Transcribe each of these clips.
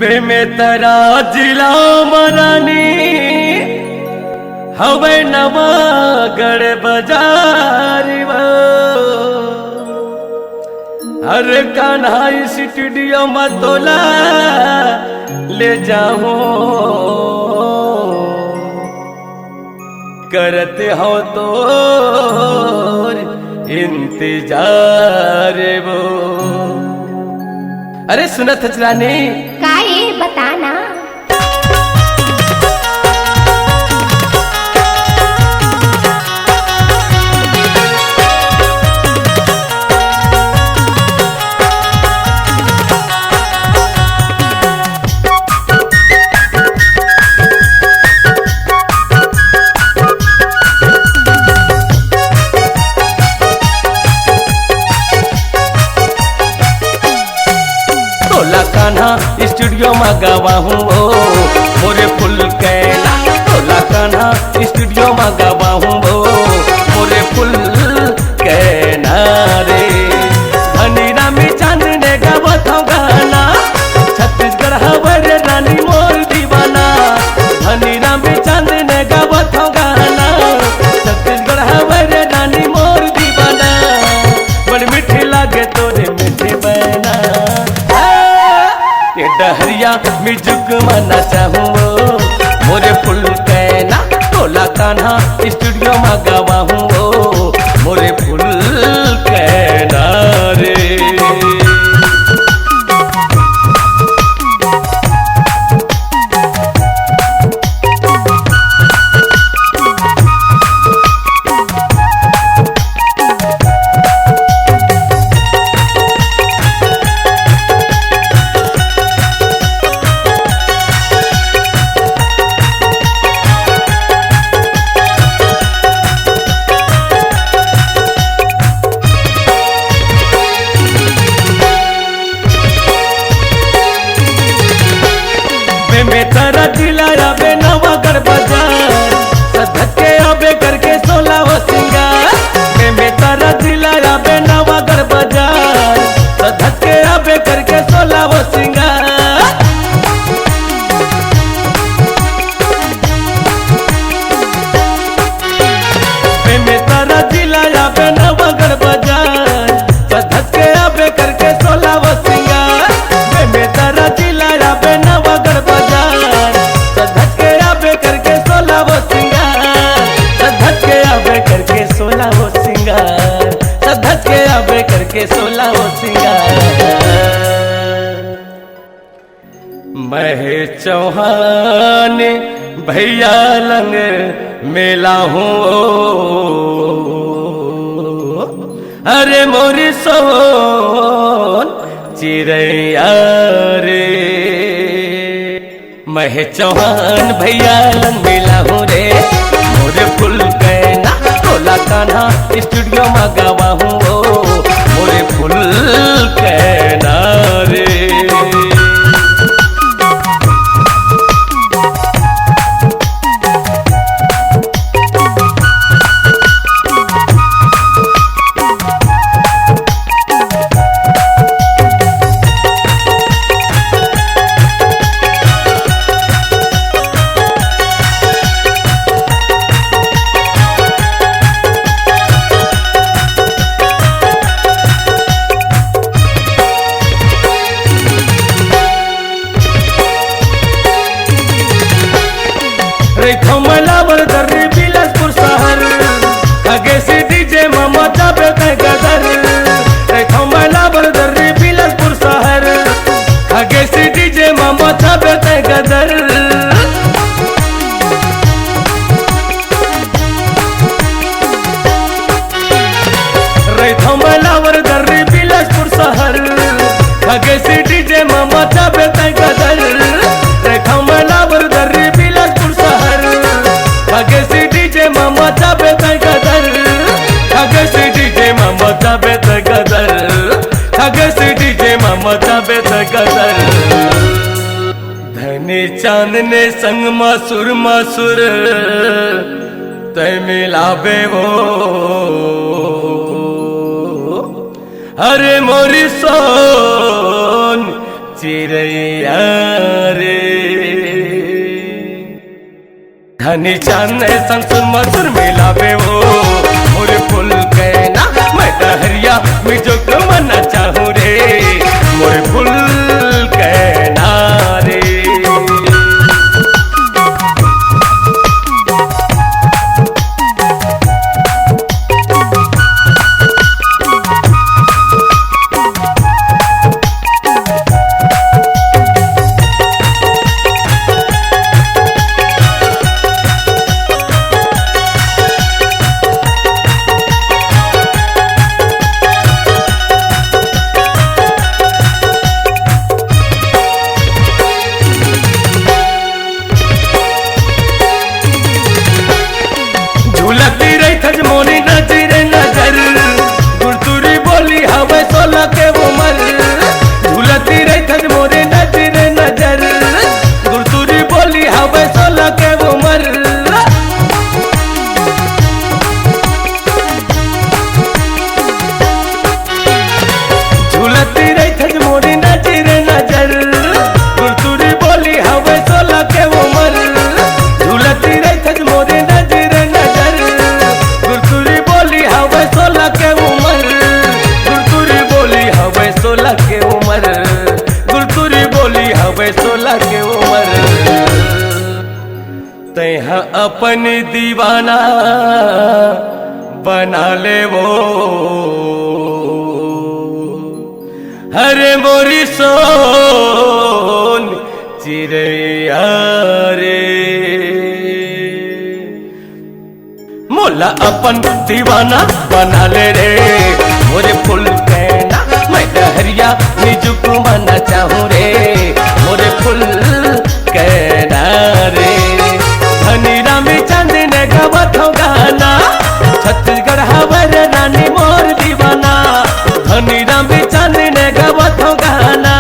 बेमेतरा जिला मरानी हवे नवागढ़ बाजार हर कान्हा स्टूडियो मतोला ले जाओ करते हो तो इंतजार वो। अरे सुनत हजरानी का ये बताना। कान्हा स्टूडियो में गावा हूँ मोरे फुल कैना। तोला कान्हा स्टूडियो में गावा हूँ मोरे फुल कैना रे। धनी रामी चांद ने गावत हूँ गाना छत्तीसगढ़ हमारे रानी मोर दीवाना। धनी रामी चांद ने गावत हूँ गाना छत्तीसगढ़ हमारे रानी मोर दीवाना। बड़ मीठी लागे तोरे मीठे बहना डहरिया म्यूजिक मना चाहूँ मोरे फुल कैना। तोला कान्हा स्टूडियो में गावा हूँ मोरे फुल कैना रे। बेमेतरा जिला आबे नवागढ़ बाजार सधके आबे करके 16 सिंगार। बेमेतरा जिला आबे नवागढ़ बाजार सधके आबे करके 16 सिंगार। बेमेतरा जिला आबे नवागढ़ बाजार सधके आबे करके 16 सिंगार। बेमेतरा जिला आबे नवागढ़ करके 16 सिंगार। मैं चौहान भैया लंग मेला हूँ अरे मोरी सोन चिड़ैया रे। मैं चौहान भैया लंग मेला हूँ रे मोरे फुल कैना। तोला कान्हा स्टूडियो में गावा हूँ मोरे फुल कैना रे। खमला बरदर्री बिलासपुर शहर आगे से डीजे मामा जाबे गदर। खमला बरदर्री बिलासपुर शहर आगे से डीजे मामा जाबे गदर। खमला बरदर्री बिलासपुर शहर आगे से डीजे मामा जाबे गदर। खमला बरदर्री बिलासपुर शहर आगे से डीजे मामा जाबे गदर। आगे से डीजे मामा जाबे गदर। आगे से डीजे मामा जाबे गदर। धनी चांद ने संग मासुर तय मिलाबे वो अरे मोरी सोन चिड़ैया रे धनी चांद संसुर मधुर मिलावे वो मोरे फूल के ना मैं डहरिया मिजो को मना चाहूँ रे मोरे फूल के ना रे। झूलती रही थज मोरी नजर नजर गुरतुरी बोली हवे 16 के उमर झूलती रही थज मोरी नजर नजर गुरतुरी बोली हवे 16 के उमर झूलती रही थज मोरी नजर नजर गुरतुरी बोली हवे 16 के उमर झूलती रही थज मोरी नजर नजर गुरतुरी बोली हवे 16 के उमर गुरतुरी बोली हवे 16 के उमर गुरतुरी बोली हवे 16 के उमर तैहा अपन दीवाना बना ले वो हरे मोरी सोन चिड़ैया रे मोला अपन दीवाना बना ले रे मोरे फूल के ना मैं डहरिया निजुक मना चाहूँ रे मोरे फूल के ना रे धनी रामी चंद ने गावत हो गाना छत्तीसगढ़ हवर रानी मोर दीवाना धनी रामी चंद ने गावत हो गाना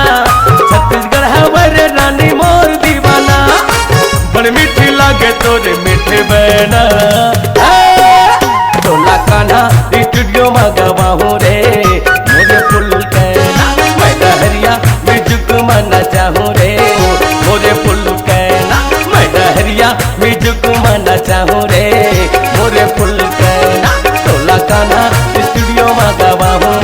छत्तीसगढ़ हवर रानी मोर दीवाना बड़ मीठी लागे तोरे मीठे बहना टोला कान्हा स्टूडियो में गवाहूँ रे मुझे फूल कहना मैं डहरिया म्यूजिक मना चाहूँ रे मोरे फूल कहना मैं डहरिया म्यूजिक मना चाहूँ रे मोरे फूल कहना टोला कान्हा स्टूडियो में गवाहूँ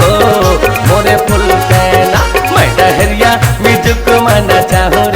मोरे फूल कहना मैं डहरिया म्यूजिक मना चाहूँ